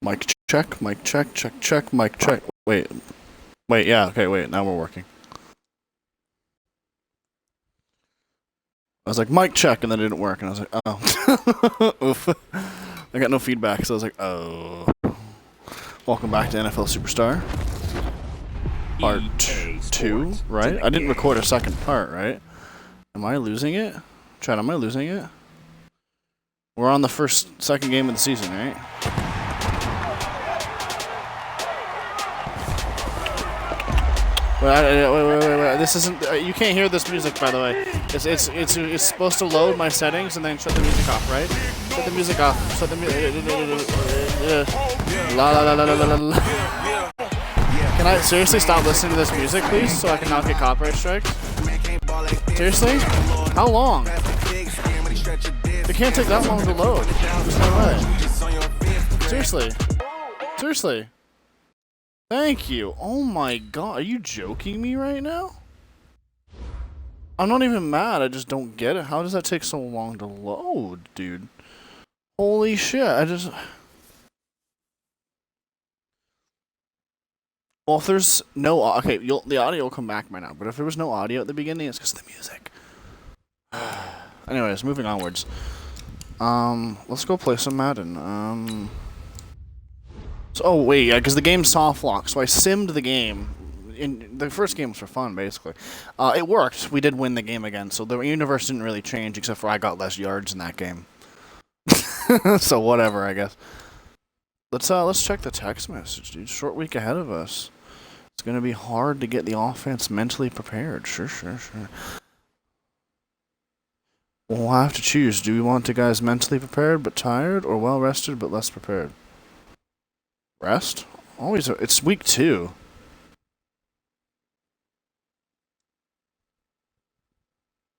Mic check, mic check, check, mic check. Wait, yeah, okay, wait, now we're working. I was like, mic check, and then it didn't work, and I was like, oh. Oof. I got no feedback, so I was like, oh. Welcome back to NFL Superstar. Part 2, right? I didn't record a second part, right? Am I losing it? Chad, am I losing it? We're on the second game of the season, right? Wait. This isn't. You can't hear this music, by the way. It's supposed to load my settings and then shut the music off, right? Shut the music off. Shut the music. La la la la la la la. Can I seriously stop listening to this music, please, so I can not get copyright strikes? Seriously? How long? It can't take that long to load. There's no way. Seriously. Thank you. Oh my god, are you joking me right now? I'm not even mad, I just don't get it. How does that take so long to load, dude? Holy shit, Well, if there's no... Okay, the audio will come back by now, but if there was no audio at the beginning, it's because of the music. Anyways, moving onwards. Let's go play some Madden. Oh wait, yeah, because the game's soft lock, so I simmed the game. The first game was for fun, basically. It worked. We did win the game again, so the universe didn't really change, except for I got less yards in that game. So whatever, I guess. Let's check the text message, dude. Short week ahead of us. It's gonna be hard to get the offense mentally prepared. Sure. We'll have to choose. Do we want the guys mentally prepared but tired, or well rested but less prepared? Rest? Always. It's week 2.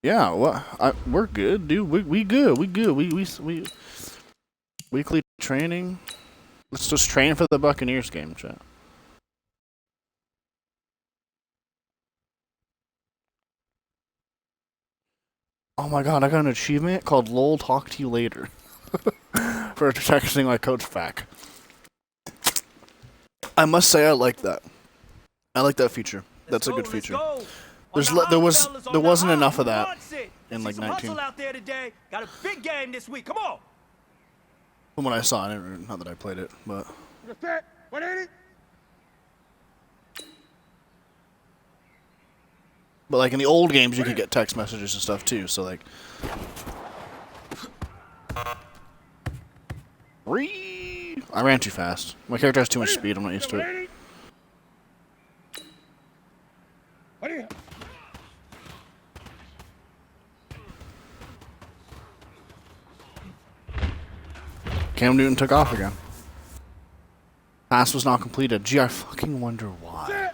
Yeah. What? We're good, dude. We good. We weekly training. Let's just train for the Buccaneers game, chat. Oh my god, I got an achievement called LOL Talk to You Later. For texting my coach back. I must say I like that. I like that feature. That's a good feature. There wasn't enough of that in like 19. Out there today. Got a big game this week. Come on. From what I saw, not that I played it, but. But like in the old games, you could get text messages and stuff too. So like. I ran too fast. My character has too much speed. I'm not used to it. Cam Newton took off again. Pass was not completed. Gee, I fucking wonder why.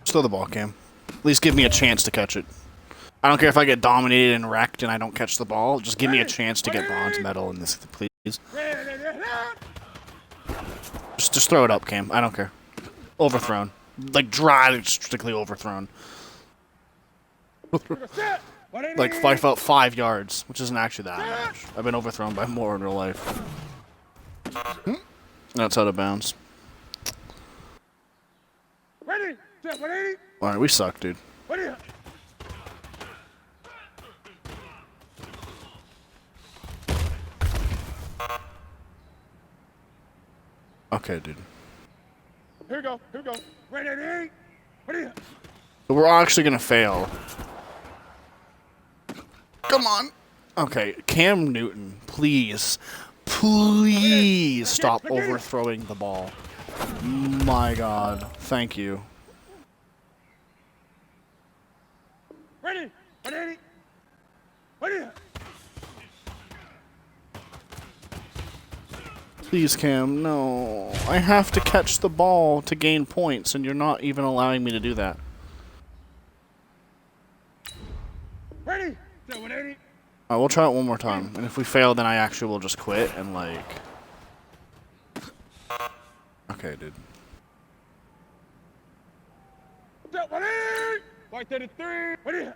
Just throw the ball, Cam. At least give me a chance to catch it. I don't care if I get dominated and wrecked and I don't catch the ball. Just give me a chance to get bronze medal in this, please. Just throw it up, Cam. I don't care. Overthrown. Like, drastically overthrown. Like, 5 yards, which isn't actually that much. I've been overthrown by more in real life. That's out of bounds. Alright, we suck, dude. Okay, dude. Here we go. Ready? We're actually gonna fail. Come on. Okay, Cam Newton, please stop overthrowing the ball. My God, thank you. Ready. Please, Cam, no. I have to catch the ball to gain points, and you're not even allowing me to do that. Ready. Alright, we'll try it one more time. And if we fail, then I actually will just quit and, like... Okay, dude. Fight to the 3.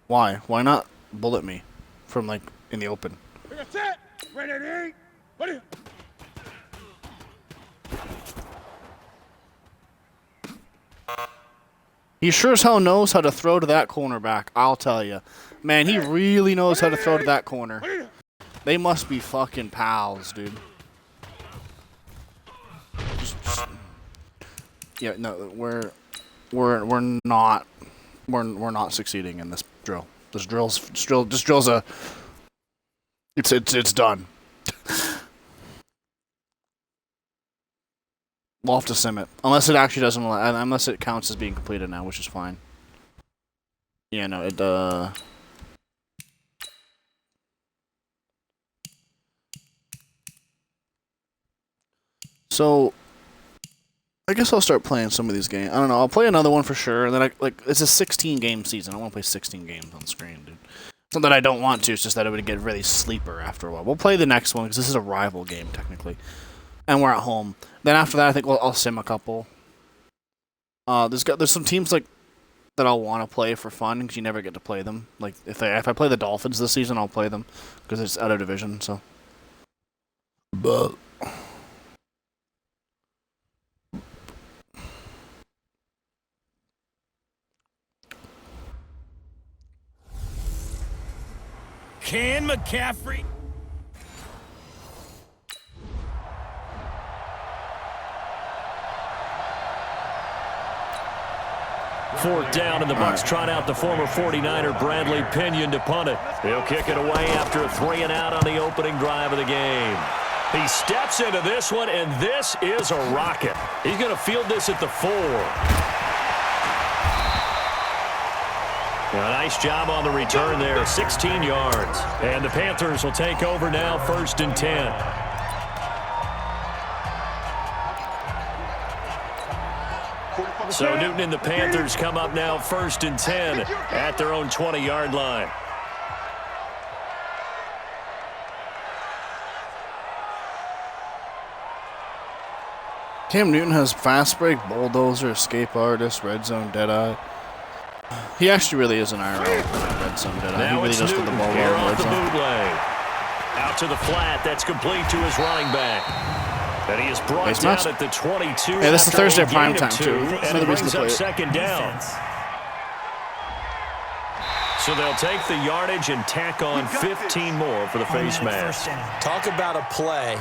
Why? Why not bullet me from, like, in the open? Set. Ready. Ready. He sure as hell knows how to throw to that cornerback, I'll tell you. Man, he really knows how to throw to that corner. They must be fucking pals, dude. Yeah, no, we're not succeeding in this drill. This drill's a it's done. We'll have to sim it. Unless it actually doesn't, unless it counts as being completed now, which is fine. Yeah, no, it, So, I guess I'll start playing some of these games. I don't know, I'll play another one for sure, and then it's a 16-game season. I want to play 16 games on screen, dude. It's not that I don't want to, it's just that it would get really sleeper after a while. We'll play the next one, because this is a rival game, technically. And we're at home. Then after that, I think I'll sim a couple. There's some teams like that I'll want to play for fun because you never get to play them. Like if I play the Dolphins this season, I'll play them because it's out of division. So, but Can McCaffrey? Fourth down, and the Bucs trot out the former 49er Bradley Pinion to punt it. He'll kick it away after a 3-and-out on the opening drive of the game. He steps into this one, and this is a rocket. He's going to field this at the 4. A nice job on the return there, 16 yards. And the Panthers will take over now, 1st and 10. So Newton and the Panthers come up now 1st and 10 at their own 20-yard line. Cam Newton has fast break, bulldozer, escape artist, red zone, deadeye. He actually really is an IRL red zone deadeye. Now he really does put the ball here well in off red the zone. bootleg. Out to the flat. That's complete to his running back. And he is brought Base down match? at the 22. Yeah, this is after Thursday a gain prime of time, 2, too. And Another it reason brings to up play it. 2nd down. So they'll take the yardage and tack on 15 more for the face mask. Talk about a play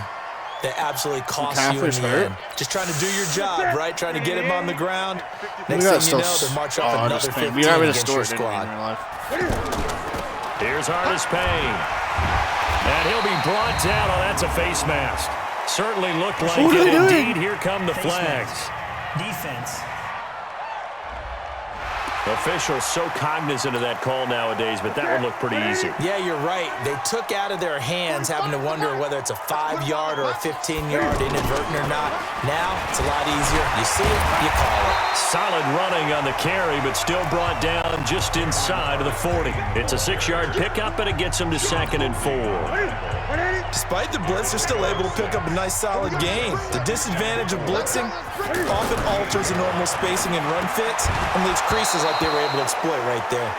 that absolutely costs you in McCaffrey's the hurt. end. Just trying to do your job, right? Trying to get him on the ground. Next got thing you still know, they march up another 15 we got rid of against your Stewart, didn't we, in squad. real life? Here's Hardest Payne. And he'll be brought down. Oh, that's a face mask. Certainly looked like What are it. they doing? Indeed, here come the flags. Defense. Officials so cognizant of that call nowadays, but that one looked pretty easy. Yeah, you're right. They took out of their hands having to wonder whether it's a 5-yard or a 15-yard inadvertent or not. Now, it's a lot easier. You see it, you call it. Solid running on the carry, but still brought down just inside of the 40. It's a 6-yard pickup, and it gets them to 2nd and 4. Despite the blitz, they're still able to pick up a nice, solid gain. The disadvantage of blitzing often alters the normal spacing and run fits and leaves creases like they were able to exploit right there.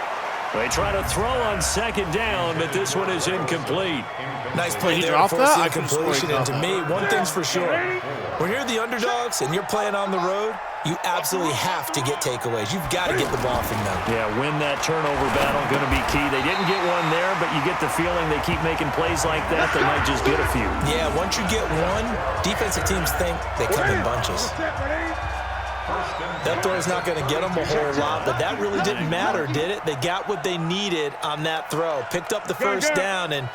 They try to throw on 2nd down, but this one is incomplete. Nice play Did he there drop for that? a I could've swore he incompletion. And to dropped me, one thing's for sure. When you're the underdogs and you're playing on the road, you absolutely have to get takeaways. You've got to get the ball from them. Yeah, win that turnover battle, going to be key. They didn't get one there, but you get the feeling they keep making plays like that, they might just get a few. Yeah, once you get one, defensive teams think they come in bunches. That throw's not going to get them a whole lot, but that really didn't matter, did it? They got what they needed on that throw. Picked up the 1st down, and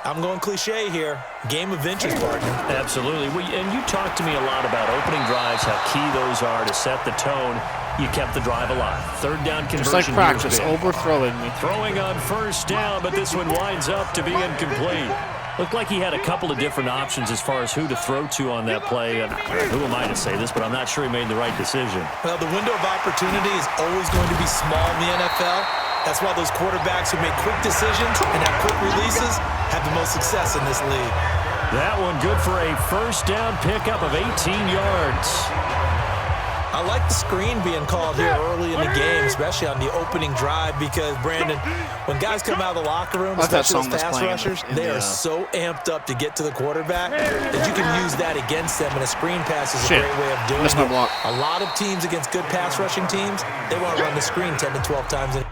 I'm going cliche here. Game of inches, partner. Absolutely. And you talked to me a lot about opening drives, how key those are to set the tone. You kept the drive alive. 3rd down conversion. Just like practice, overthrowing me. Throwing on 1st down, but this one winds up to be incomplete. Looked like he had a couple of different options as far as who to throw to on that play. And who am I to say this, but I'm not sure he made the right decision. Well, the window of opportunity is always going to be small in the NFL. That's why those quarterbacks who make quick decisions and have quick releases have the most success in this league. That one good for a 1st down pickup of 18 yards. I like the screen being called here early in the game, especially on the opening drive, because, Brandon, when guys come out of the locker room, especially those pass rushers, they are so amped up to get to the quarterback that you can use that against them, and a screen pass is a great way of doing it. A lot of teams against good pass rushing teams, they want to run the screen 10 to 12 times in.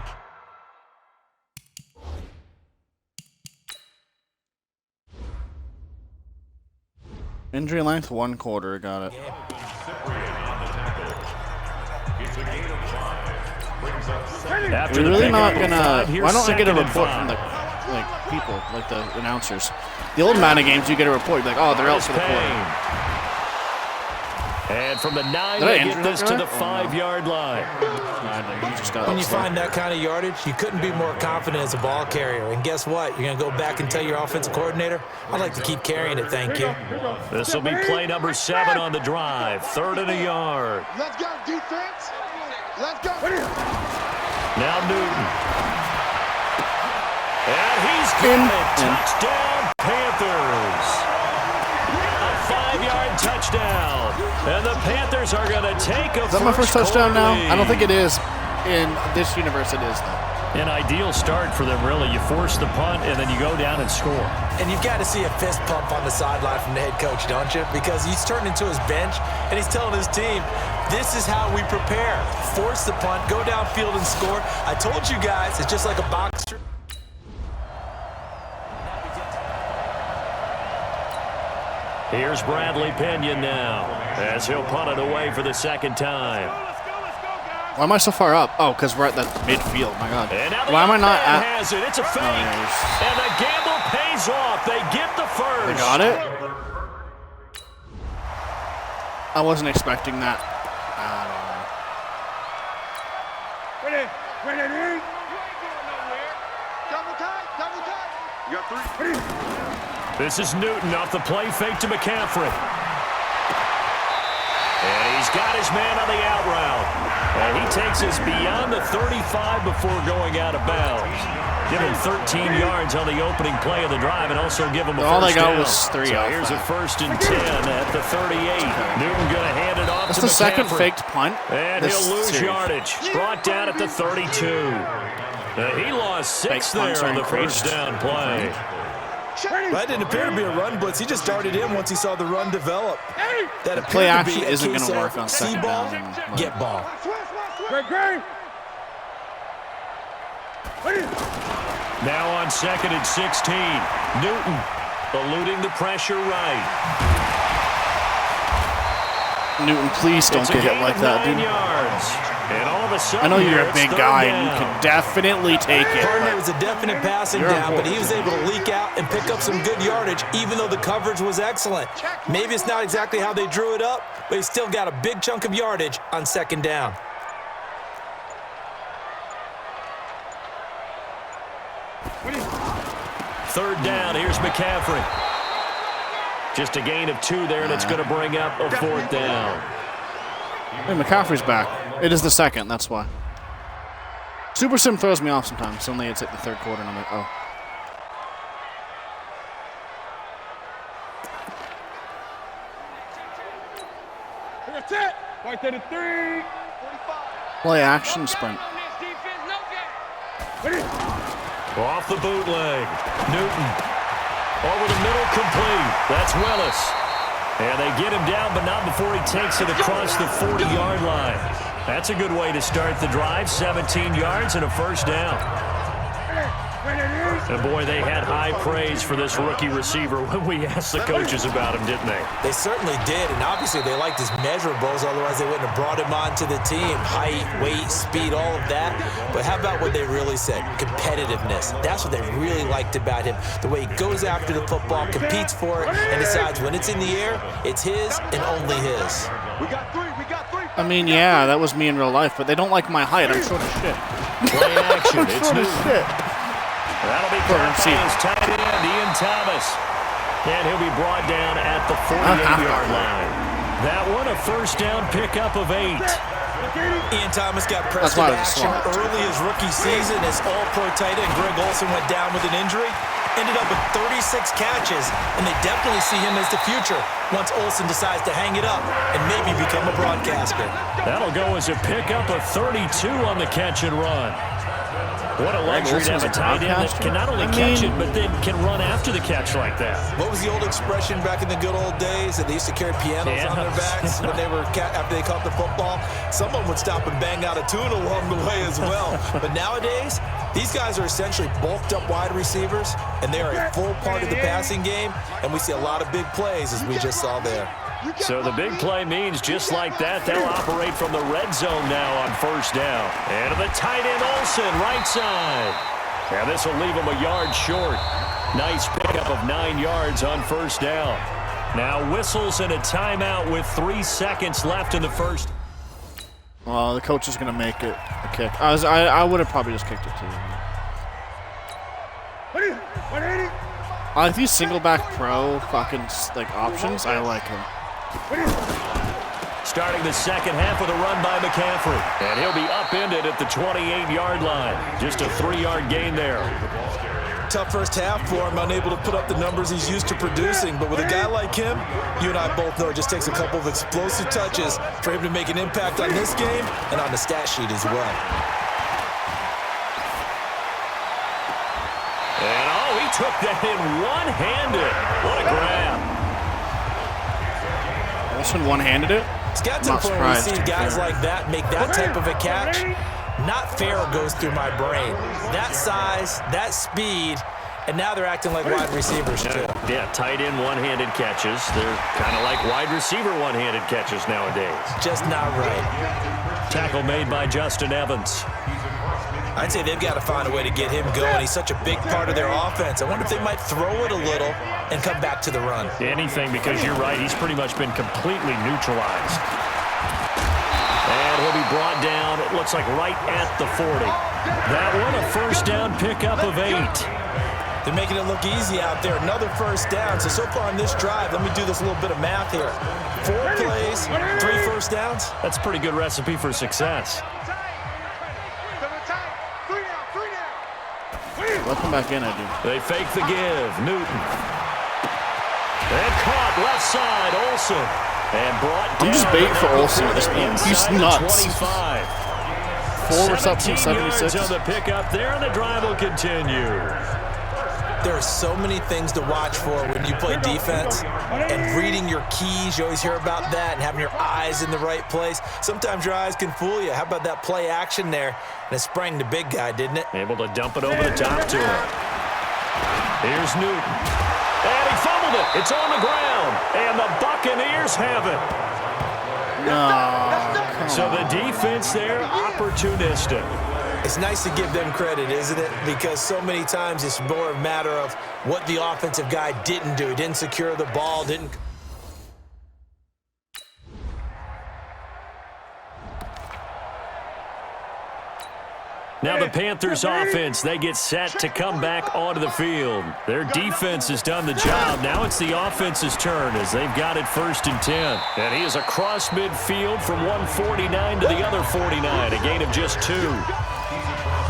Injury length, 1 quarter. Got it. We're really not gonna. Why don't I get a report from the people, like the announcers? The old Madden games, you get a report. You're like, oh, they're out for the quarter. And from the 9, they get this to the 5-yard line. When you find that kind of yardage, you couldn't be more confident as a ball carrier. And guess what? You're going to go back and tell your offensive coordinator, I'd like to keep carrying it, thank you. This will be play number 7 on the drive. 3rd and a yard. Let's go, defense. Let's go. Now Newton. And he's got it. Touchdown, Panthers. A 5-yard touchdown. And the Panthers are going to take a Is that my first touchdown now? I don't think it is. In this universe, it is, though. An ideal start for them, really. You force the punt, and then you go down and score. And you've got to see a fist pump on the sideline from the head coach, don't you? Because he's turned into his bench, and he's telling his team, this is how we prepare. Force the punt, go downfield and score. I told you guys, it's just like a boxer. Here's Bradley Pinion now, as he'll punt it away for the 2nd time. Why am I so far up? Oh, because we're at that midfield. My God. Why am I not at? Has it. It's a fake. And the gamble pays off. They get the first. They got it? I wasn't expecting that. I don't know. Ready, you ain't going nowhere. Double tight. You got 3. This is Newton off the play fake to McCaffrey. And he's got his man on the out route. And he takes us beyond the 35 before going out of bounds. Give him 13 yards on the opening play of the drive and also give him a all first they got down. was 3 so off here's that. a 1st and 10 at the 38. Newton going to hand it off That's to the McCaffrey. second faked punt. And he'll lose yardage. Brought down at the 32. He lost 6 there on the first down play. That didn't appear to be a run blitz. He just started in once he saw the run develop. That play appeared to action be a isn't case going to of work on see 2nd ball, down. get ball. Great. Now on 2nd and 16. Newton eluding the pressure right. Newton, please don't get hit like that, dude. Yards. And all of a sudden, I know you're a big guy and you can definitely take it. It was a definite passing down, but he was able to leak out and pick up some good yardage, even though the coverage was excellent. Maybe it's not exactly how they drew it up, but he still got a big chunk of yardage on 2nd down. Third down, here's McCaffrey. Just a gain of 2 there, and it's going to bring up a 4th down. Hey, McCaffrey's back. It is the 2nd, that's why. Super Sim throws me off sometimes. Suddenly it's like the 3rd quarter, and I'm like, oh. That's it. Right there to 3. Play action sprint. Off the bootleg. Newton. Over the middle, complete. That's Willis. And they get him down, but not before he takes it across the 40-yard line. That's a good way to start the drive. 17 yards and a 1st down. And boy, they had high praise for this rookie receiver when we asked the coaches about him, didn't they? They certainly did, and obviously they liked his measurables, otherwise they wouldn't have brought him onto the team. Height, weight, speed, all of that. But how about what they really said? Competitiveness. That's what they really liked about him. The way he goes after the football, competes for it, and decides when it's in the air, it's his and only his. We got 3. I mean, yeah, that was me in real life, but they don't like my height. I'm short as shit. Play action. I'm It's short Newton. as shit. That'll be caught by his tight end, Ian Thomas. And he'll be brought down at the 48-yard line. That one, a 1st down pickup of 8. Ian Thomas got pressed into action early his rookie season as all-pro tight end Greg Olsen went down with an injury. ended up with 36 catches, and they definitely see him as the future once Olsen decides to hang it up and maybe become a broadcaster. That'll go as a pickup of 32 on the catch and run. What a luxury to have a tight end that can not only catch it, but then can run after the catch like that. What was the old expression back in the good old days that they used to carry pianos on their backs when they were after they caught the football? Someone would stop and bang out a tune along the way as well. But nowadays, these guys are essentially bulked up wide receivers, and they are a full part of the passing game, and we see a lot of big plays as we just saw there. So the big play means just like that, they'll operate from the red zone now on first down. And to the tight end, Olsen, right side. And this will leave him a yard short. Nice pickup of 9 yards on first down. Now whistles and a timeout with 3 seconds left in the first. Oh, the coach is going to make it a kick. I would have probably just kicked it too. I like these single back pro fucking like options. I like them. Starting the second half with a run by McCaffrey. And he'll be upended at the 28-yard line. Just a 3-yard gain there. Tough first half for him, unable to put up the numbers he's used to producing. But with a guy like him, you and I both know it just takes a couple of explosive touches for him to make an impact on this game and on the stat sheet as well. And he took that in one-handed. What a grab. Olsen one-handed it? It's got to the point where we see guys like that make that type of a catch. Not fair goes through my brain. That size, that speed, and now they're acting like wide receivers too. Yeah, tight end one-handed catches. They're kind of like wide receiver one-handed catches nowadays. Just not right. Tackle made by Justin Evans. I'd say they've got to find a way to get him going. He's such a big part of their offense. I wonder if they might throw it a little and come back to the run. Anything, because you're right. He's pretty much been completely neutralized. And he'll be brought down, it looks like right at the 40. That one, a first down pickup of 8. They're making it look easy out there. Another first down. So far on this drive, let me do this little bit of math here. 4 plays, 3 first downs. That's a pretty good recipe for success. Let them back in, I do. They fake the give. Newton. And caught left side, Olsen. And brought down. I'm just baiting for Olsen at this point. He's nuts. 25. 4 receptions, 76. On the pickup there, and the drive will continue. There are so many things to watch for when you play defense, and reading your keys, you always hear about that, and having your eyes in the right place. Sometimes your eyes can fool you. How about that play action there? And it sprang the big guy, didn't it? Able to dump it over the top to him. Here's Newton. And he fumbled it. It's on the ground. And the Buccaneers have it. No. So the defense there, opportunistic. It's nice to give them credit, isn't it? Because so many times it's more a matter of what the offensive guy didn't do. He didn't secure the ball, didn't... Now the Panthers offense, they get set to come back onto the field. Their defense has done the job. Now it's the offense's turn as they've got it 1st and 10. And he is across midfield from 149 to the other 49, a gain of just 2.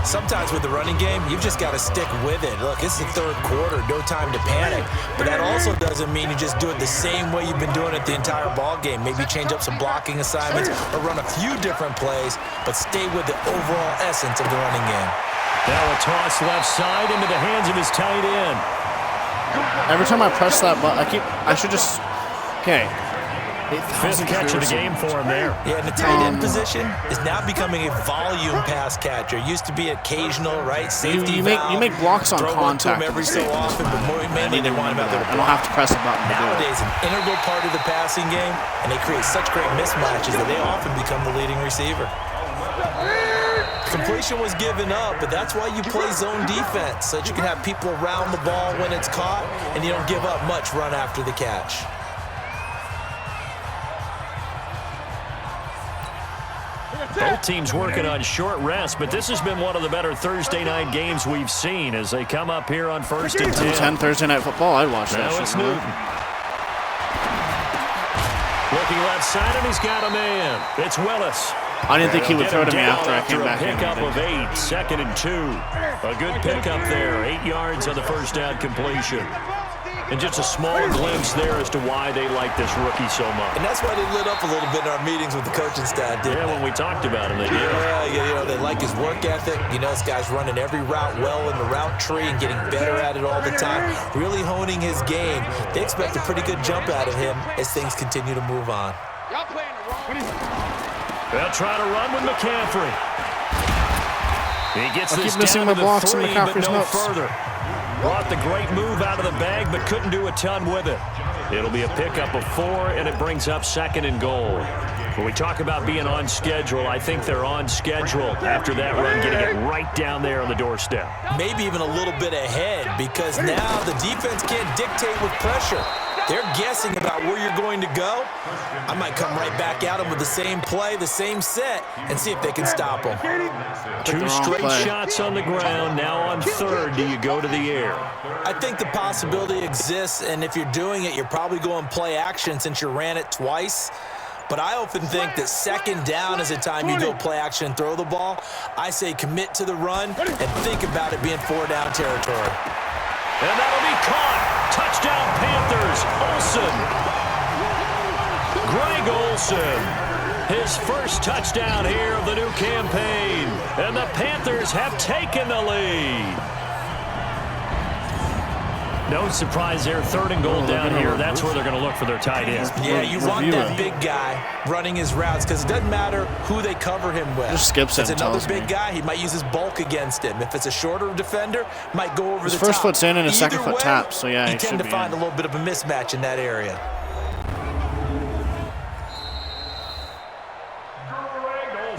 Sometimes with the running game, you've just got to stick with it. Look, it's the 3rd quarter, no time to panic. But that also doesn't mean you just do it the same way you've been doing it the entire ball game. Maybe change up some blocking assignments or run a few different plays, but stay with the overall essence of the running game. Now a toss left side into the hands of his tight end. Every time I press that button, I should just... Okay. 5th catch of the game for him there. Yeah, and the tight end position is now becoming a volume pass catcher. Used to be occasional, right? Safety you make blocks on contact. Throw every so often, but mainly they want him out there. I don't have to press a button. Nowadays, an integral part of the passing game, and they create such great mismatches that they often become the leading receiver. Completion was given up, but that's why you play zone defense, so that you can have people around the ball when it's caught, and you don't give up much run after the catch. Both teams working on short rest, but this has been one of the better Thursday night games we've seen as they come up here on 1st and 10. 10 Thursday Night Football, I'd watch that. Now it's Newton. Looking left side, and he's got a man. It's Willis. I didn't think he would throw to me after I came a back in. pickup of 8, 2nd and 2. A good pickup there, 8 yards on the first down completion. And just a small glimpse there as to why they like this rookie so much. And that's why they lit up a little bit in our meetings with the coaching staff, didn't they? When we talked about him, they did. Yeah, they like his work ethic. You know, this guy's running every route well in the route tree and getting better at it all the time, really honing his game. They expect a pretty good jump out of him as things continue to move on. Y'all playing the wrong. They'll try to run with McCaffrey. He gets this missing down my to the blocks 3, in McCaffrey's but no notes. further. Brought the great move out of the bag, but couldn't do a ton with it. It'll be a pickup of 4, and it brings up 2nd and goal. When we talk about being on schedule, I think they're on schedule after that run, getting it right down there on the doorstep. Maybe even a little bit ahead, because now the defense can't dictate with pressure. They're guessing about where you're going to go. I might come right back at them with the same play, the same set, and see if they can stop them. 2 straight shots on the ground. Now on 3rd, do you go to the air? I think the possibility exists, and if you're doing it, you're probably going play action since you ran it twice. But I often think that 2nd down is the time you go play action and throw the ball. I say commit to the run and think about it being 4-down territory. And that'll be caught. Touchdown Panthers. Olsen. Greg Olsen. His first touchdown here of the new campaign. And the Panthers have taken the lead. No surprise there. 3rd and goal down here. That's where they're going to look for their tight end. Yeah, you want that big guy running his routes because it doesn't matter who they cover him with. Just skips it. If it's another big guy, he might use his bulk against him. If it's a shorter defender, might go over the top. His first foot's in and his Either second foot way, taps, so yeah, you he tend should to be find in. a little bit of a mismatch in that area.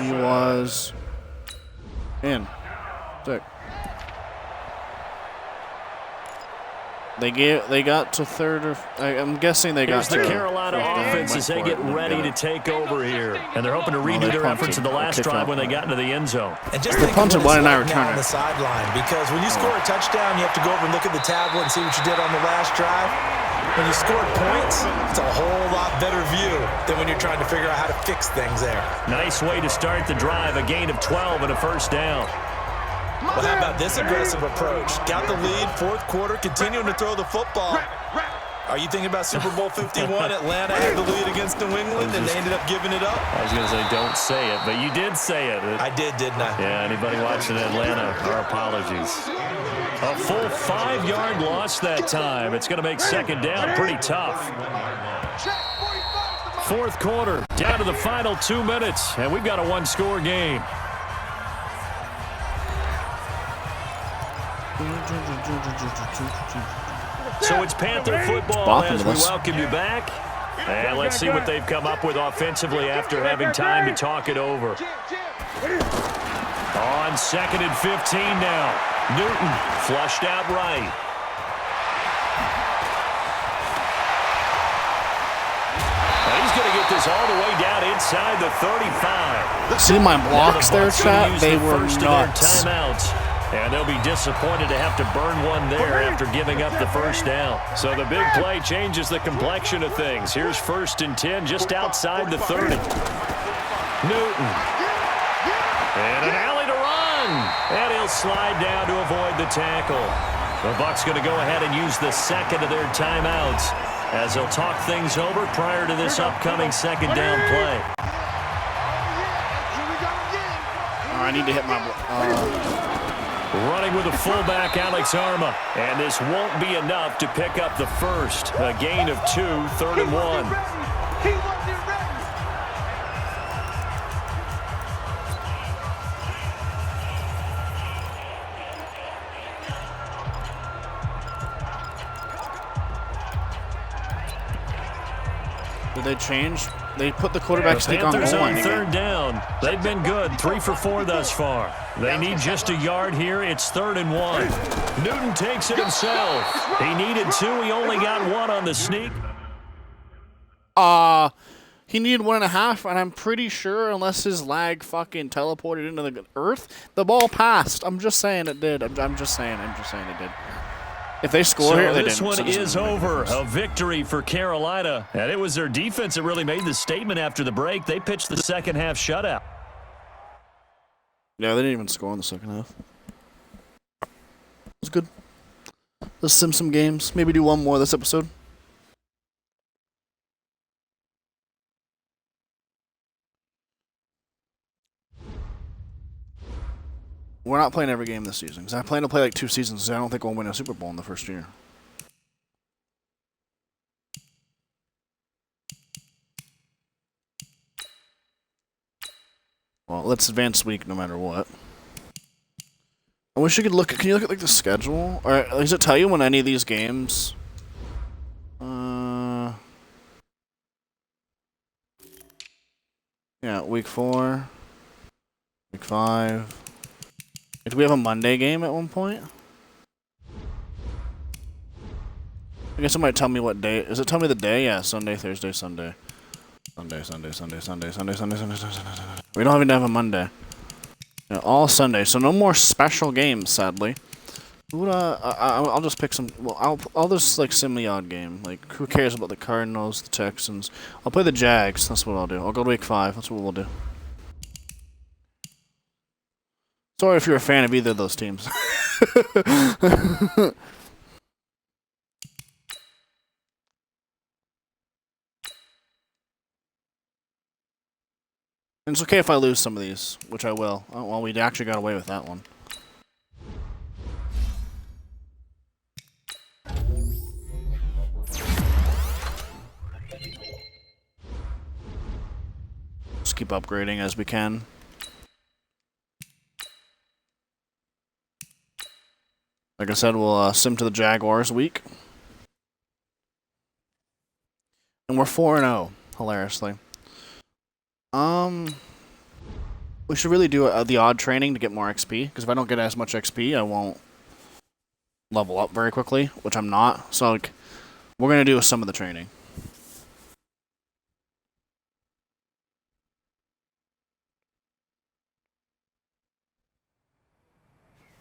He was in. Sick. They got to 3rd or I'm guessing they got Here's to the Carolina offense as they get ready to take over here. And they're hoping to redo their efforts in the last drive when they got into the end zone. And just think punted, of what it's why didn't I like return now on it? the sideline, because when you score a touchdown, you have to go over and look at the tablet and see what you did on the last drive. When you scored points, it's a whole lot better view than when you're trying to figure out how to fix things there. Nice way to start the drive, a gain of 12 and a first down. Well, how about this aggressive approach? Got the lead, 4th quarter, continuing to throw the football. Are you thinking about Super Bowl 51? Atlanta had the lead against New England, and they ended up giving it up? I was going to say don't say it, but you did say it. I did, didn't I? Yeah, anybody watching Atlanta, our apologies. A full 5-yard loss that time. It's going to make 2nd down pretty tough. 4th quarter, down to the final 2 minutes, and we've got a 1-score game. So it's Panther football as we welcome you back. And let's see what they've come up with offensively after having time to talk it over. On 2nd and 15 now. Newton flushed out right. And he's going to get this all the way down inside the 35. See my blocks there, chat? They were nuts. Timeouts. And they'll be disappointed to have to burn one there after giving up the first down. So the big play changes the complexion of things. Here's 1st and 10 just outside the 30. Newton. And an alley to run. And he'll slide down to avoid the tackle. The Bucs going to go ahead and use the 2nd of their timeouts as they'll talk things over prior to this upcoming 2nd down play. I need to hit my... Running with a fullback, Alex Arma. And this won't be enough to pick up the first. A gain of 2, 3rd and 1. Did they change? They put the quarterback sneak on Panthers goal on line 3rd down. They've been good, 3 for 4 thus far. They need just a yard here. It's 3rd and 1. Newton takes it himself. He needed 2. He only got 1 on the sneak. He needed 1.5, and I'm pretty sure, unless his lag fucking teleported into the earth, the ball passed. I'm just saying it did. I'm just saying it did. If they score here, they didn't. This one is over. A victory for Carolina. And it was their defense that really made the statement after the break. They pitched the second half shutout. Yeah, they didn't even score in the second half. It was good. Let's sim some games. Maybe do one more this episode. We're not playing every game this season, because I plan to play like 2 seasons, so I don't think we'll win a Super Bowl in the first year. Well, let's advance week no matter what. I wish you could look. Can you look at like the schedule, or does it tell you when any of these games? Yeah, week 4, week 5. Do we have a Monday game at one point? I guess it might tell me what day. Does it tell me the day? Yeah, Sunday, Thursday, Sunday. Sunday. We don't even have a Monday. Yeah, all Sunday, so no more special games, sadly. I'll just pick some. Well, I'll just like sim the odd game. Like, who cares about the Cardinals, the Texans? I'll play the Jags. That's what I'll do. I'll go to week 5. That's what we'll do. Sorry if you're a fan of either of those teams. And it's okay if I lose some of these, which I will. Oh, well, we actually got away with that one. Just keep upgrading as we can. Like I said, we'll sim to the Jaguars week. And we're 4-0, hilariously. We should really do the odd training to get more XP, because if I don't get as much XP, I won't level up very quickly, which I'm not. So, like, we're going to do some of the training.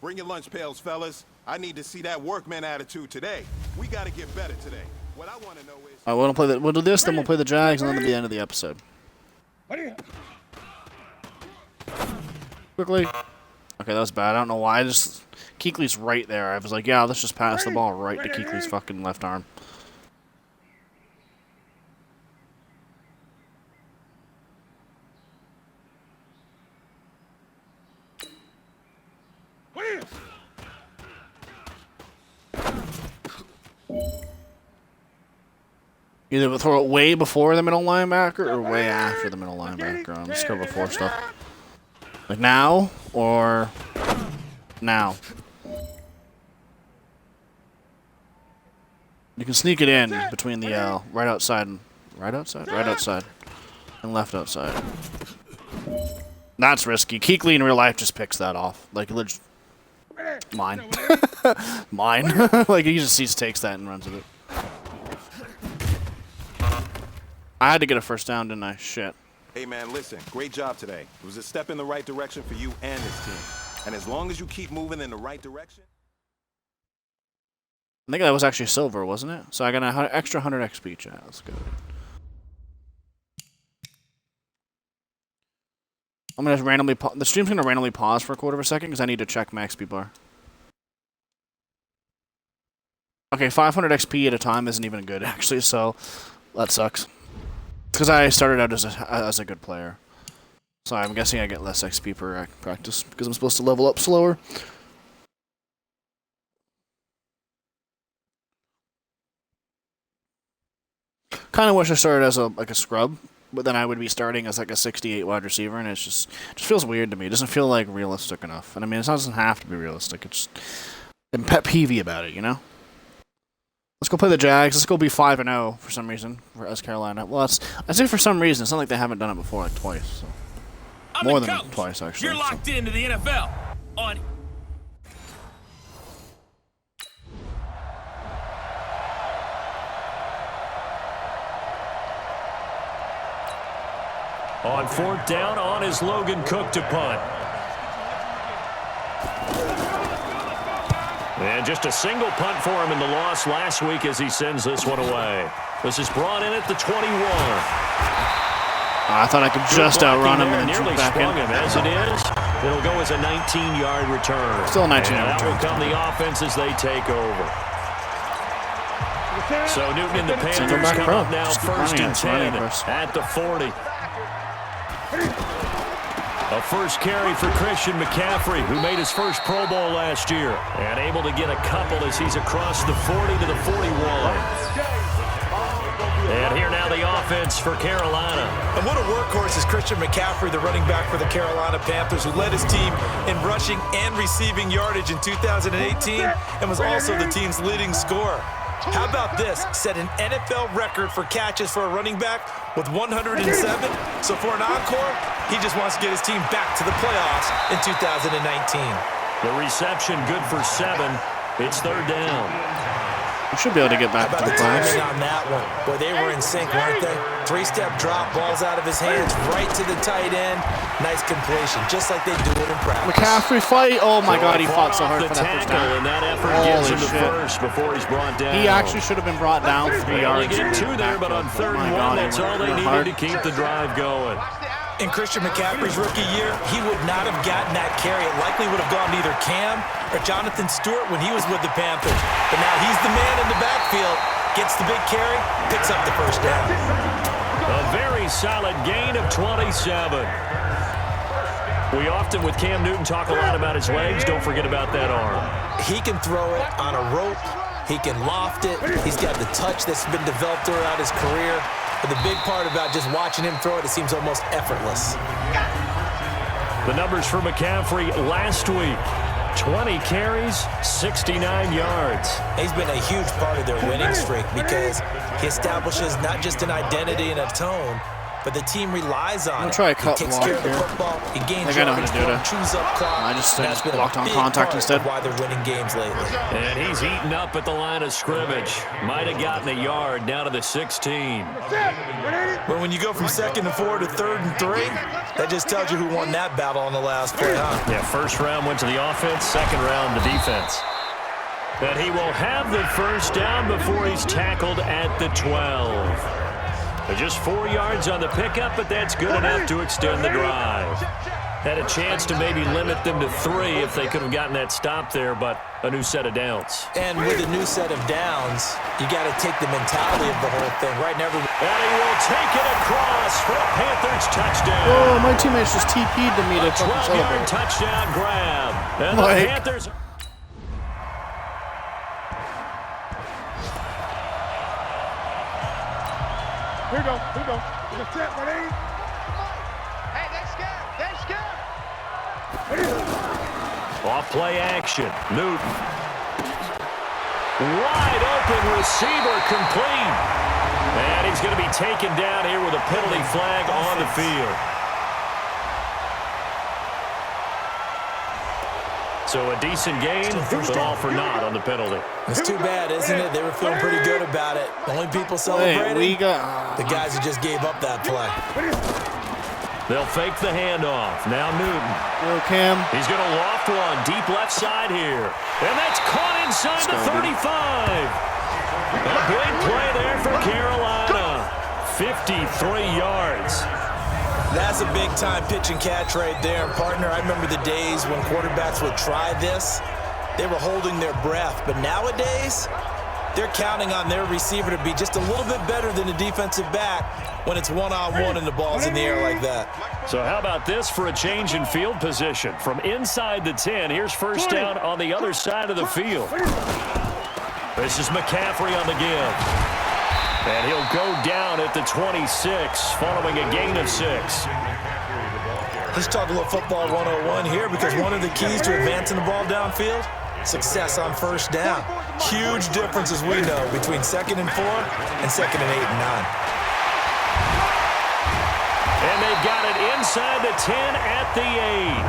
Bring your lunch pails, fellas. I need to see that workman attitude today. We got to get better today. What I want to know is... Alright, we'll do this, then we'll play the Jags, and then at the end of the episode. Quickly. Okay, that was bad. I don't know why. Kuechly's right there. I was like, yeah, let's just pass the ball right to Kuechly's fucking left arm. Either we'll throw it way before the middle linebacker or way after the middle linebacker. Let's go before stuff. Like now or now. You can sneak it in between the right outside, and left outside. That's risky. Kuechly in real life just picks that off. Like mine. Mine. Like he just takes that and runs with it. I had to get a first down, didn't I? Shit. Hey, man, listen. Great job today. It was a step in the right direction for you and this team. And as long as you keep moving in the right direction... I think that was actually silver, wasn't it? So I got an extra 100 XP, chat. That's good. I'm going to randomly... The stream's going to randomly pause for a quarter of a second because I need to check my XP bar. Okay, 500 XP at a time isn't even good, actually, so that sucks. Because I started out as a good player. So I'm guessing I get less XP per practice because I'm supposed to level up slower. Kind of wish I started as a scrub, but then I would be starting as like a 68 wide receiver, and it just feels weird to me. It doesn't feel like realistic enough. And I mean, it doesn't have to be realistic. It's I'm pet peevey about it, you know. Let's go play the Jags. Let's go be 5-0 for some reason for us Carolina. Well, I say for some reason. It's not like they haven't done it before, like twice. So. More than twice, actually. You're locked into the NFL. On fourth down, on is Logan Cook to punt. And just a single punt for him in the loss last week as he sends this one away. This is brought in at the 21. I thought I could just outrun him and then nearly back sprung in. him as it is. It'll go as a 19-yard return. Still a 19-yard return. return. That will come the offense as they take over. So Newton and the Panthers come up now first and 10 at the 40. A first carry for Christian McCaffrey, who made his first Pro Bowl last year, and able to get a couple as he's across the 40 to the 41. And here now the offense for Carolina. And what a workhorse is Christian McCaffrey, the running back for the Carolina Panthers, who led his team in rushing and receiving yardage in 2018 and was also the team's leading scorer. How about this? Set an NFL record for catches for a running back with 107. So for an encore, he just wants to get his team back to the playoffs in 2019. The reception good for 7. It's third down. We should be able to get back to the playoffs. On that one, boy, they were in sync, weren't they? 3-step drop, balls out of his hands, right to the tight end. Nice completion, just like they do it in practice. McCaffrey fight. Oh my God, he fought so hard for that first down. And that effort gives him the first before he's brought down. He actually should have been brought down 3 yards. They only get 2 there, but on third and 1, that's all they needed to keep the drive going. In Christian McCaffrey's rookie year, he would not have gotten that carry. It likely would have gone to either Cam or Jonathan Stewart when he was with the Panthers. But now he's the man in the backfield, gets the big carry, picks up the first down. A very solid gain of 27. We often, with Cam Newton, talk a lot about his legs. Don't forget about that arm. He can throw it on a rope. He can loft it. He's got the touch that's been developed throughout his career. But the big part about just watching him throw it, it seems almost effortless. The numbers for McCaffrey last week. 20 carries, 69 yards. He's been a huge part of their winning streak because he establishes not just an identity and a tone, but the team relies on it. Try a cut he takes block care of the here. football. He gains I know how to do it. chews up clock. I just been a blocked on big contact part instead. of why they're winning games lately. And he's eaten up at the line of scrimmage. Might have gotten a yard down to the 16. But when you go from 2nd and 4 to 3rd and 3, that just tells you who won that battle on the last play, huh? Yeah, first round went to the offense, second round the defense. But he will have the first down before he's tackled at the 12. Just 4 yards on the pickup, but that's good enough to extend the drive. Had a chance to maybe limit them to 3 if they could have gotten that stop there, but a new set of downs. And with a new set of downs, you got to take the mentality of the whole thing. Right now, and he will take it across for a Panthers touchdown. Oh, my teammates just TP'd to me to fucking 12-yard celebrate. touchdown grab. And the Panthers... Here we go. We're set, ready? Hey, they're scared. Off play action. Newton. Wide open receiver complete. And he's going to be taken down here with a penalty flag on the field. So a decent game, but all for naught on the penalty. It's too bad, isn't it? They were feeling pretty good about it. The only people celebrating, the guys who just gave up that play. They'll fake the handoff. Now Newton. Yo, Cam. He's going to loft one deep left side here. And that's caught inside the 35. A big play there for Carolina. 53 yards. That's a big-time pitch and catch right there. And, partner, I remember the days when quarterbacks would try this. They were holding their breath. But nowadays, they're counting on their receiver to be just a little bit better than the defensive back when it's one-on-one and the ball's in the air like that. So how about this for a change in field position? From inside the 10, here's first down on the other side of the field. This is McCaffrey on the give. And he'll go down at the 26 following a gain of 6. Let's talk a little football 101 here, because one of the keys to advancing the ball downfield, success on first down. Huge difference, as we know, between 2nd and 4 and 2nd and 8 and 9. And they've got it inside the 10 at the 8.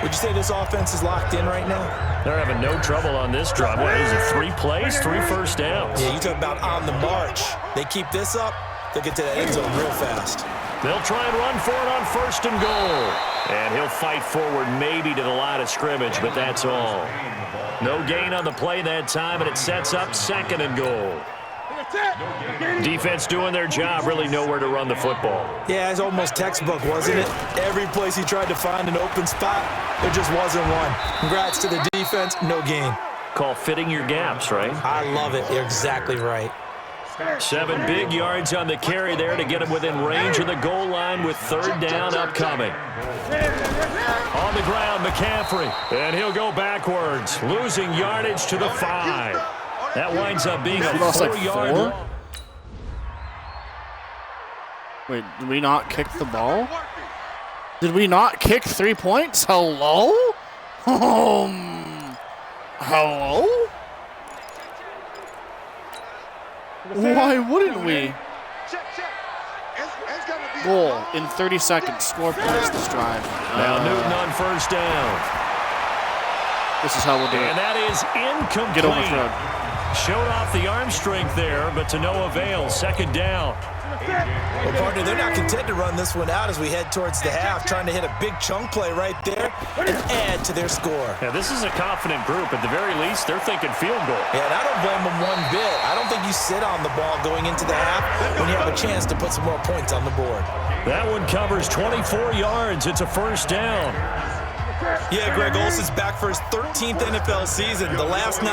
Would you say this offense is locked in right now? They're having no trouble on this drive. What is it, 3 plays, 3 first downs? Yeah, you talk about on the march. They keep this up, they'll get to the end zone real fast. They'll try and run for it on first and goal. And he'll fight forward maybe to the line of scrimmage, but that's all. No gain on the play that time, and it sets up 2nd and goal. Defense doing their job, really nowhere to run the football. Yeah, it's almost textbook, wasn't it? Every place he tried to find an open spot, there just wasn't one. Congrats to the defense, no gain. Call fitting your gaps, right? I love it. You're exactly right. 7 big yards on the carry there to get him within range of the goal line with 3rd down upcoming. On the ground, McCaffrey, and he'll go backwards, losing yardage to the 5. That winds up being a 4-yard loss. Wait, did we not kick the ball? Did we not kick 3 points? Hello? Hello? Why wouldn't we? Goal in 30 seconds. Score points this drive. Now Newton on 1st down. This is how we'll do it. And that is incomplete. Get overthrown. Showed off the arm strength there, but to no avail. 2nd down. Well, partner, they're not content to run this one out as we head towards the half, trying to hit a big chunk play right there and add to their score. Yeah, this is a confident group. At the very least, they're thinking field goal. Yeah, and I don't blame them one bit. I don't think you sit on the ball going into the half when you have a chance to put some more points on the board. That one covers 24 yards. It's a 1st down. Yeah, Greg Olsen's back for his 13th NFL season. The last 9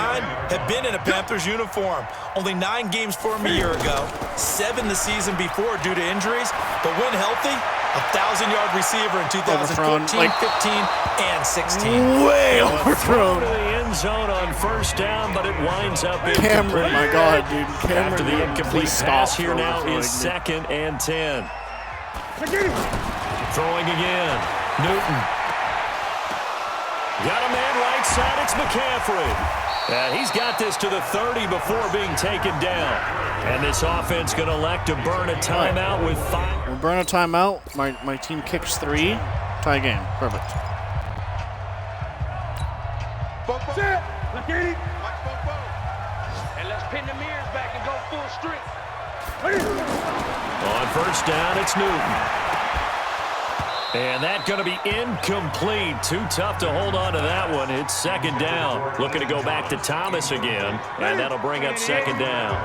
have been in a Panthers uniform. Only 9 games for him a year ago, 7 the season before due to injuries. But when healthy, a 1,000-yard receiver in 2014, 15, and 16. Way overthrown. To the end zone on 1st down, but it winds up in Cameron, my God, dude. Cameron, after the incomplete pass here now is 2nd and 10. Throwing again. Newton. Got a man right side. It's McCaffrey. And he's got this to the 30 before being taken down. And this offense going to elect to burn a timeout with 5. We'll burn a timeout. My team kicks 3. Tie game. Perfect. And let's pin the mirrors back and go full strength. On 1st down, it's Newton. And that's going to be incomplete. Too tough to hold on to that one. It's 2nd down. Looking to go back to Thomas again, and that'll bring up 2nd down.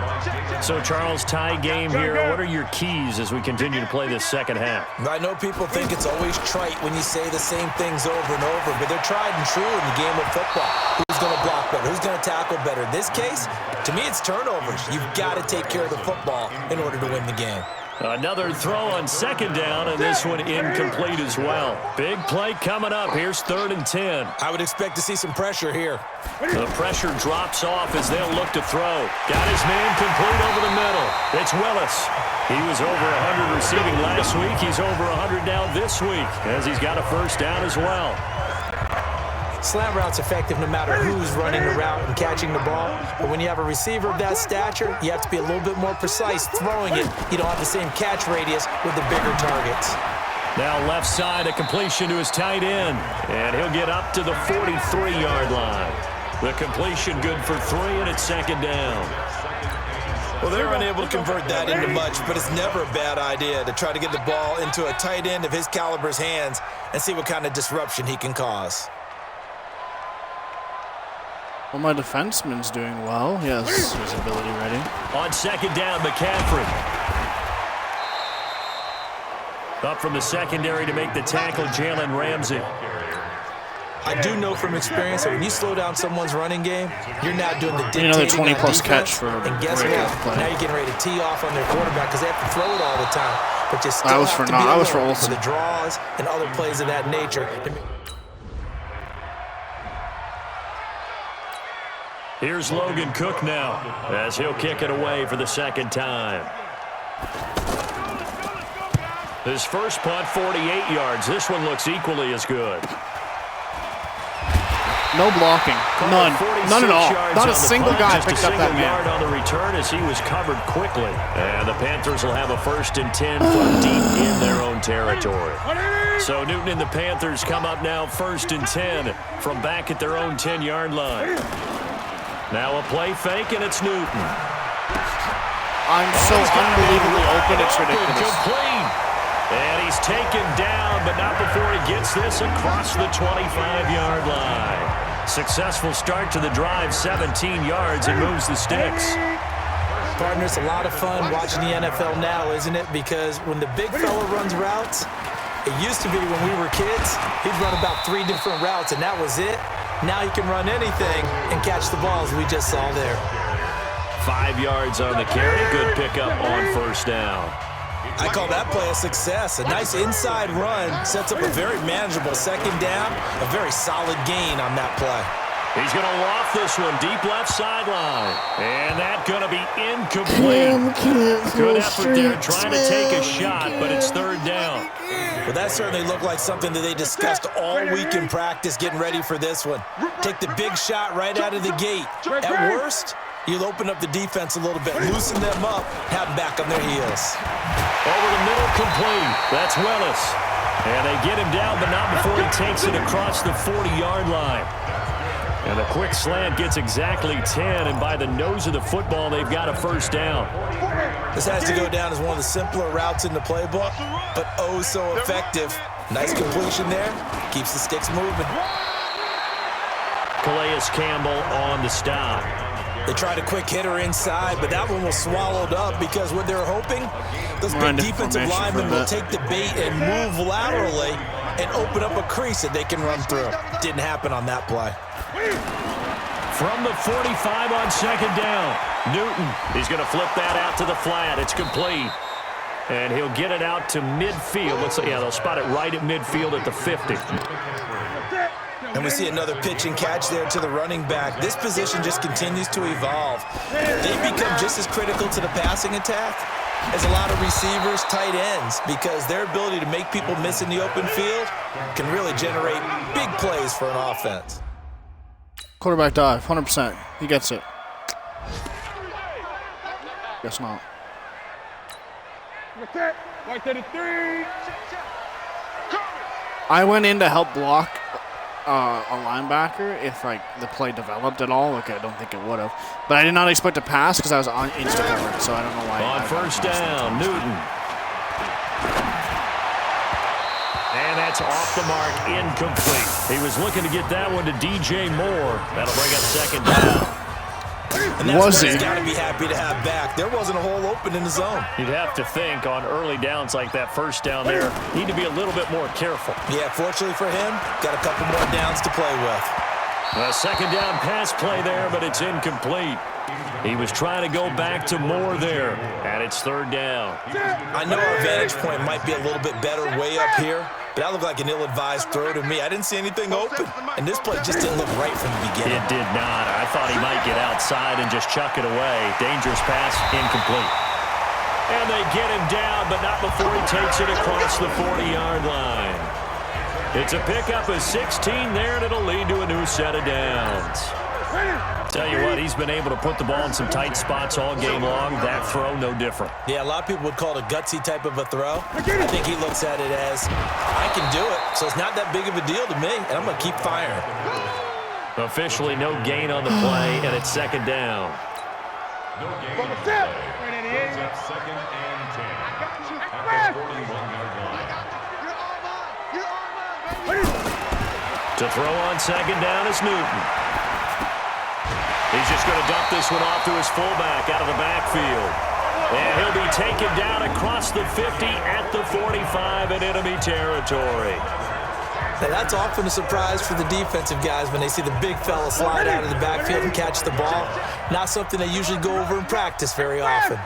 So, Charles, tie game here. What are your keys as we continue to play this 2nd half? I know people think it's always trite when you say the same things over and over, but they're tried and true in the game of football. Who's going to block better? Who's going to tackle better? In this case, to me, it's turnovers. You've got to take care of the football in order to win the game. Another throw on 2nd down, and this one incomplete as well. Big play coming up. Here's 3rd and 10. I would expect to see some pressure here. The pressure drops off as they'll look to throw. Got his man complete over the middle. It's Willis. He was over 100 receiving last week. He's over 100 now this week as he's got a 1st down as well. Slant route's effective no matter who's running the route and catching the ball. But when you have a receiver of that stature, you have to be a little bit more precise throwing it. You don't have the same catch radius with the bigger targets. Now left side, a completion to his tight end. And he'll get up to the 43-yard line. The completion good for 3, and it's 2nd down. Well, they're unable to convert that into much, but it's never a bad idea to try to get the ball into a tight end of his caliber's hands and see what kind of disruption he can cause. Well, my defenseman's doing well. He has his ability ready. On 2nd down, McCaffrey. Up from the secondary to make the tackle, Jalen Ramsey. I do know from experience that when you slow down someone's running game, you're not doing the dictating. Another 20-plus on catch defense. for And guess what? Now you're getting ready to tee off on their quarterback because they have to throw it all the time. But you still have to be alert for the draws and other plays of that nature. Here's Logan Cook now as he'll kick it away for the 2nd time. His first punt, 48 yards. This one looks equally as good. No blocking. None. None at all. Not a single guy picked up that man. Yard on the return as he was covered quickly. And the Panthers will have a 1st and 10 from deep in their own territory. So Newton and the Panthers come up now 1st and 10 from back at their own 10-yard line. Now a play fake, and it's Newton. I'm so unbelievably open, it's ridiculous. Complete. And he's taken down, but not before he gets this across the 25-yard line. Successful start to the drive, 17 yards, and moves the sticks. Partner, it's a lot of fun watching the NFL now, isn't it? Because when the big fella runs routes, it used to be when we were kids, he'd run about 3 different routes, and that was it. Now he can run anything and catch the balls we just saw there. 5 yards on the carry. Good pickup on first down. I call that play a success. A nice inside run sets up a very manageable second down, a very solid gain on that play. He's going to loft this one deep left sideline. And that's going to be incomplete. Good effort there trying to take a shot, but it's third down. Well, that certainly looked like something that they discussed all week in practice getting ready for this one. Take the big shot right out of the gate. At worst, you'll open up the defense a little bit, loosen them up, have them back on their heels. Over the middle, complete. That's Willis. And they get him down, but not before he takes it across the 40-yard line. And a quick slant gets exactly 10, and by the nose of the football, they've got a first down. This has to go down as one of the simpler routes in the playbook, but oh so effective. Nice completion there. Keeps the sticks moving. Calais Campbell on the stop. They tried a quick hitter inside, but that one was swallowed up because what they're hoping, those big defensive linemen will take the bait and move laterally and open up a crease that they can run through. Didn't happen on that play. From the 45 on second down, Newton. He's going to flip that out to the flat. It's complete. And he'll get it out to midfield. Looks like, yeah, they'll spot it right at midfield at the 50. And we see another pitch and catch there to the running back. This position just continues to evolve. They become just as critical to the passing attack as a lot of receivers, tight ends, because their ability to make people miss in the open field can really generate big plays for an offense. Quarterback dive, 100%. He gets it. Guess not. I went in to help block a linebacker if like the play developed at all. Okay, I don't think it would have, but I did not expect to pass because I was on instant coverage, so I don't know why. On first down, Newton. And that's off the mark, incomplete. He was looking to get that one to DJ Moore. That'll bring up second down. And that's what he's got to be happy to have back. There wasn't a hole open in the zone. You'd have to think on early downs like that first down there, need to be a little bit more careful. Yeah, fortunately for him, got a couple more downs to play with. A second down pass play there, but it's incomplete. He was trying to go back to Moore there, and it's third down. I know our vantage point might be a little bit better way up here, but that looked like an ill-advised throw to me. I didn't see anything open, and this play just didn't look right from the beginning. It did not. I thought he might get outside and just chuck it away. Dangerous pass, incomplete. And they get him down, but not before he takes it across the 40-yard line. It's a pickup of 16 there, and it'll lead to a new set of downs. Tell you what, he's been able to put the ball in some tight spots all game long. That throw, no different. Yeah, a lot of people would call it a gutsy type of a throw. I think he looks at it as, I can do it, so it's not that big of a deal to me, and I'm going to keep firing. Officially no gain on the play, and it's second down. No gain. Second and 10. At the 41-yard line. To throw on second down is Newton. He's just going to dump this one off to his fullback out of the backfield. And he'll be taken down across the 50 at the 45 in enemy territory. Now that's often a surprise for the defensive guys when they see the big fella slide out of the backfield and catch the ball. Not something they usually go over in practice very often.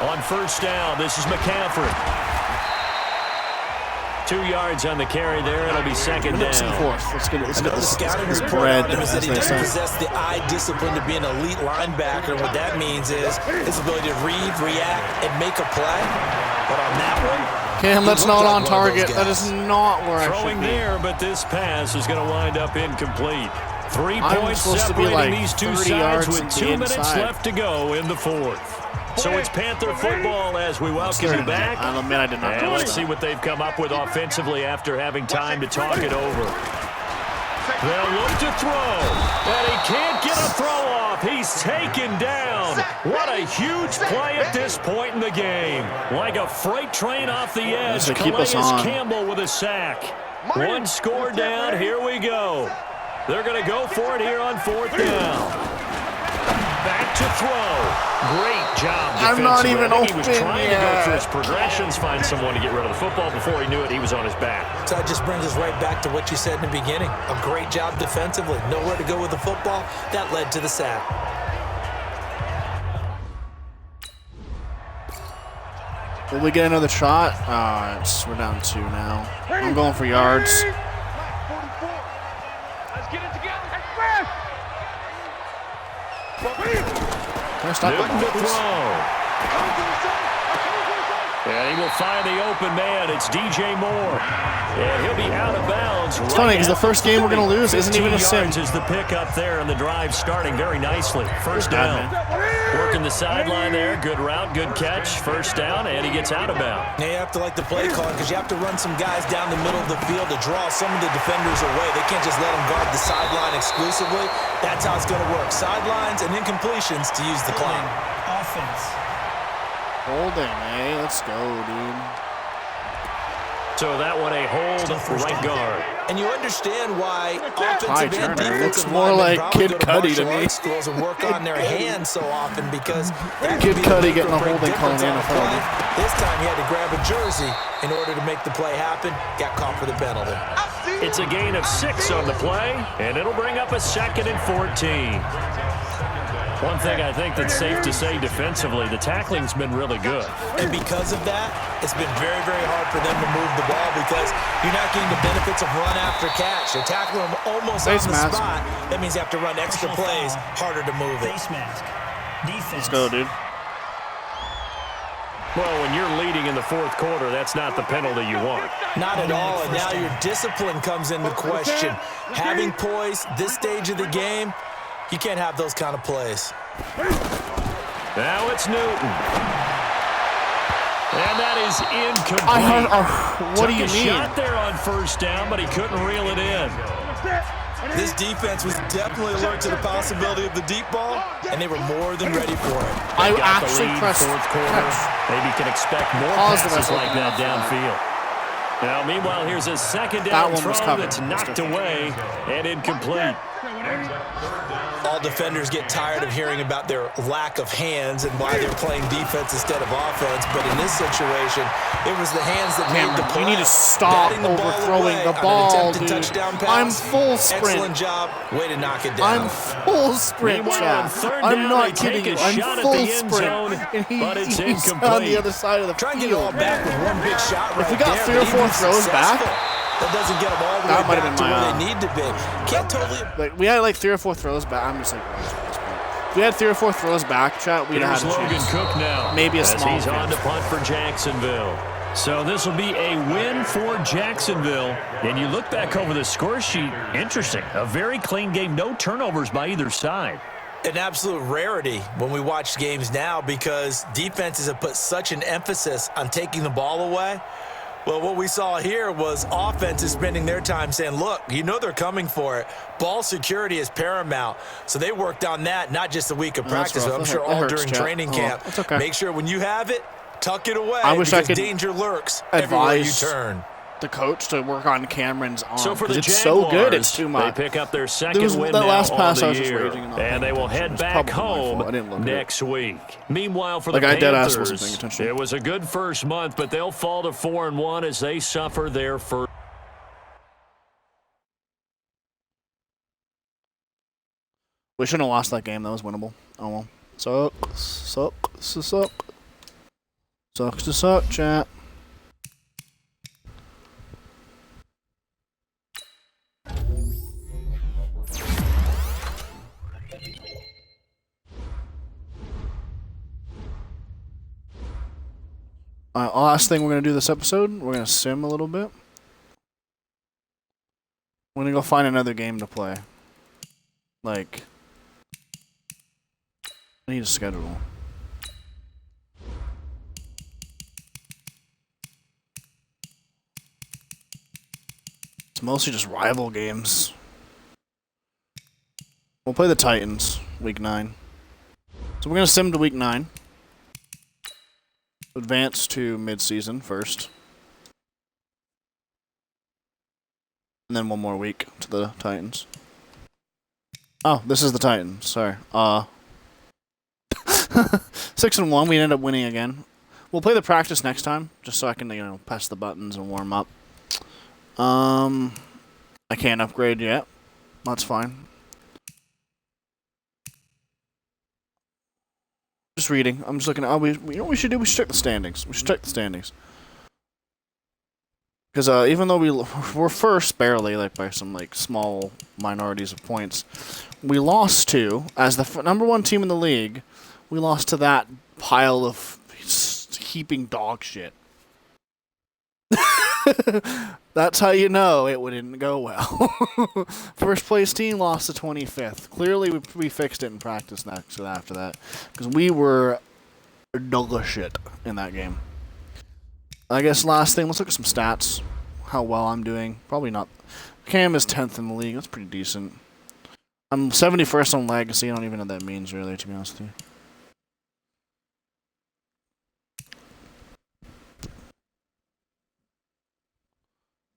On first down, this is McCaffrey. 2 yards on the carry there. It'll be second down. Let's get it. The scouting report on him is that he doesn't possess the eye discipline to be an elite linebacker. What that means is his ability to read, react, and make a play. But on that one, Cam, that's not on target. That is not where I should be. Throwing there, but this pass is going to wind up incomplete. 3 points separating like these two sides with 2 minutes left to go in the fourth. So it's Panther football as we welcome you back. I'll admit I did not. And let's see what they've come up with offensively after having time to talk it over. They'll look to throw, and he can't get a throw off. He's taken down. What a huge play at this point in the game. Like a freight train off the edge, Calais Campbell with a sack. One score down, here we go. They're going to go for it here on 4th down. Back to throw. Great job defensively. I'm not even I think he was open trying to go yet. through his progressions, find someone to get rid of the football. Before he knew it, he was on his back. So that just brings us right back to what you said in the beginning. A great job defensively. Nowhere to go with the football. That led to the sack. Will we get another shot? We're down 2 now. I'm going for yards. Let's get it together. Can I stop Newton to it, please? throw. And he will find the open man. It's DJ Moore. And he'll be out of bounds. It's funny because the first game we're going to lose isn't even a sim. 15 yards is the pickup there, and the drive starting very nicely. First down. Working the sideline there. Good route, good catch. First down, and he gets out of bounds. Now you have to like the play calling because you have to run some guys down the middle of the field to draw some of the defenders away. They can't just let them guard the sideline exclusively. That's how it's going to work. Sidelines and incompletions to use the clock. Offense. Holding, eh? Let's go, dude. So that one a hold right guard. And you understand why High offensive Turner. and defensive Looks more linemen like probably Kid go to Cudi to martial me. arts schools and work on their hands so often because that Kid can be Cudi the getting a make or break holding call in the difference on a NFL. play. This time he had to grab a jersey in order to make the play happen. Got caught for the penalty. It's a gain of 6 on the play, and it'll bring up a 2nd and 14. One thing I think that's safe to say defensively, the tackling's been really good. And because of that, it's been very, very hard for them to move the ball because you're not getting the benefits of run after catch. You're tackling them almost on the spot. That means you have to run extra plays, harder to move it. Face mask. Let's Defense. go, dude. Well, when you're leading in the 4th quarter, that's not the penalty you want. Not at all, and now your discipline comes into question. Having poise this stage of the game, you can't have those kind of plays. Now it's Newton. And that is incomplete. What do you Took a mean? shot there on first down, but he couldn't reel it in. This defense was definitely alert to the possibility of the deep ball, and they were more than ready for it. I Got the actually lead, pressed 4th quarter. catch. Maybe can expect more Pause the passes whistle. like that downfield. Now, meanwhile, here's a 2nd That down one throw was covered. that's knocked away and incomplete. All defenders get tired of hearing about their lack of hands and why they're playing defense instead of offense. But in this situation, it was the hands that made the play. You need to stop Batting the ball overthrowing away the on an ball, attempted dude. touchdown pass. I'm full sprint. Excellent job. Way to knock it down. I'm full sprint, Meanwhile, on chat. 3rd I'm down, not they take kidding you. a I'm shot at full the end sprint. zone, And but it's he's on incomplete. the other side of the Try and get it field. all back with one big shot right we got there, 3 or but 4 even throws back, successful, that doesn't get them all the that way might have back been to my where they need to be. Can't totally. like we had like 3 or 4 throws back. I'm just like, if we had 3 or 4 throws back, chat, we'd Here's have had a Logan chance. Cook now. Maybe a as small he's on chance. to punt for Jacksonville. So this will be a win for Jacksonville. And you look back over the score sheet, interesting. A very clean game, no turnovers by either side. An absolute rarity when we watch games now because defenses have put such an emphasis on taking the ball away. Well, what we saw here was offenses spending their time saying, look, you know they're coming for it. Ball security is paramount. So they worked on that, not just a week of practice, but I'm sure all during training camp. It's okay. Make sure when you have it, tuck it away I wish I because could danger lurks everywhere you advise turn. the coach to work on Cameron's arm. So for the it's Jaguars, so good, it's too much. they pick up their That 2nd win now last pass I on was the just year. raging and not And they paying will attention. head It's back probably my home fault. I didn't look at it. next week. Meanwhile, for Like, the I dead Panthers, ass wasn't paying attention. it was a good first month, but they'll fall to 4-1 as they suffer their first. We shouldn't have lost that game. That was winnable. Oh well. Sucks to suck, chat. Last thing we're going to do this episode, we're going to sim a little bit. We're going to go find another game to play. Like, I need a schedule. It's mostly just rival games. We'll play the Titans, week 9. So we're going to sim to week 9. Advance to mid-season first. And then one more week to the Titans. Oh, this is the Titans. Sorry. 6-1. We ended up winning again. We'll play the practice next time, just so I can, press the buttons and warm up. I can't upgrade yet. That's fine. Just reading. I'm just looking at. You know what we should do? We should check the standings. Because even though we're first barely, by some small minorities of points, we lost to, as the #1 team in the league, we lost to that pile of heaping dog shit. That's how you know it didn't go well. First place team lost to 25th. Clearly we fixed it in practice after that. Because we were dog shit in that game. I guess last thing, let's look at some stats. How well I'm doing. Probably not. Cam is 10th in the league. That's pretty decent. I'm 71st on Legacy. I don't even know what that means, really, to be honest with you.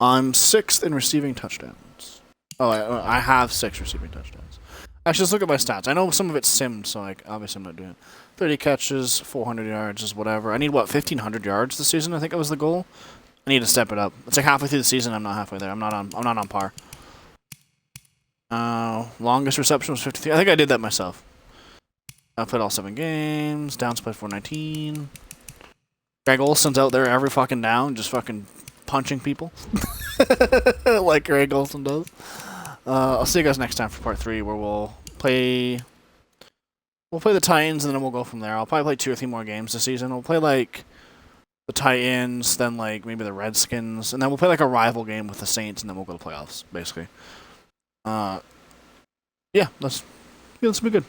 I'm 6th in receiving touchdowns. Oh, I have 6 receiving touchdowns. Actually, let's look at my stats. I know some of it's simmed, so obviously I'm not doing it. 30 catches, 400 yards, is whatever. I need, 1,500 yards this season? I think that was the goal. I need to step it up. It's halfway through the season. I'm not halfway there. I'm not on par. Longest reception was 53. I think I did that myself. I played all 7 games. Downs played 419. Greg Olson's out there every fucking down, just fucking punching people. Like Greg Olson does. I'll see you guys next time for part 3, where we'll play the Titans, and then we'll go from there. I'll probably play 2 or 3 more games this season. We'll play the Titans, then maybe the Redskins, and then we'll play a rival game with the Saints, and then we'll go to playoffs, basically. Yeah, let's be good.